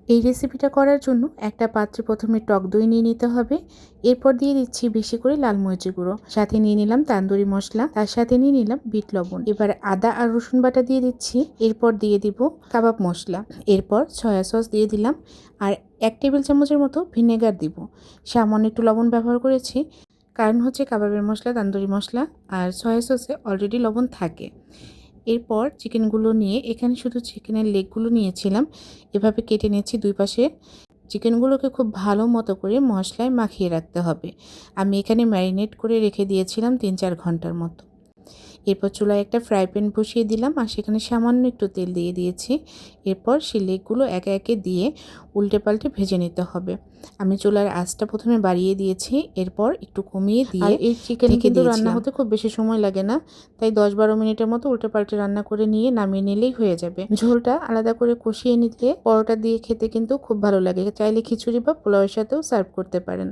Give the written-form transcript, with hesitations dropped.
এই রেসিপিটা করার জন্য একটা পাত্রে প্রথমে টক দই নিয়ে নিতে হবে। এরপর দিয়ে দিচ্ছি বেশি করে লাল মরিচের গুঁড়ো, সাথে নিয়ে নিলাম তান্দুরি মশলা, তার সাথে নিয়ে নিলাম বিট লবণ। এবার আদা আর রসুন বাটা দিয়ে দিচ্ছি। এরপর দিয়ে দিব কাবাব মশলা, এরপর সয়া সস দিয়ে দিলাম আর 1 টেবিল চামচের মতো ভিনেগার দিব। সামান্য একটু লবণ ব্যবহার করেছি, কারণ হচ্ছে কাবাবের মশলা, তান্দুরি মশলা আর সয়া সসে অলরেডি লবণ থাকে। এরপর চিকেনগুলো নিয়ে, এখানে শুধু চিকেনের লেগগুলো নিয়েছিলাম, এভাবে কেটে নিয়েছি দুই পাশে। চিকেনগুলোকে খুব ভালো মতো করে মশলায় মাখিয়ে রাখতে হবে। আমি এখানে ম্যারিনেট করে রেখে দিয়েছিলাম 3-4 ঘন্টার মতো। এরপর চুলায় একটা ফ্রাই প্যান বসিয়ে দিলাম আর সেখানে সামান্য একটু তেল দিয়ে দিয়েছি। এরপর সেই লেগগুলো একে একে দিয়ে উল্টে পাল্টে ভেজে নিতে হবে। আমি চুলার আঁচটা প্রথমে বাড়িয়ে দিয়েছি, এরপর একটু কমিয়ে দিয়ে এই চিকেন কিন্তু রান্না হতে খুব বেশি সময় লাগে না, তাই 10-12 মিনিটের মতো উল্টে পাল্টে রান্না করে নিয়ে নামিয়ে নিলেই হয়ে যাবে। ঝোলটা আলাদা করে কষিয়ে নিতে পরোটা দিয়ে খেতে কিন্তু খুব ভালো লাগে। চাইলে খিচুড়ি বা পোলাওয়ের সাথেও সার্ভ করতে পারেন।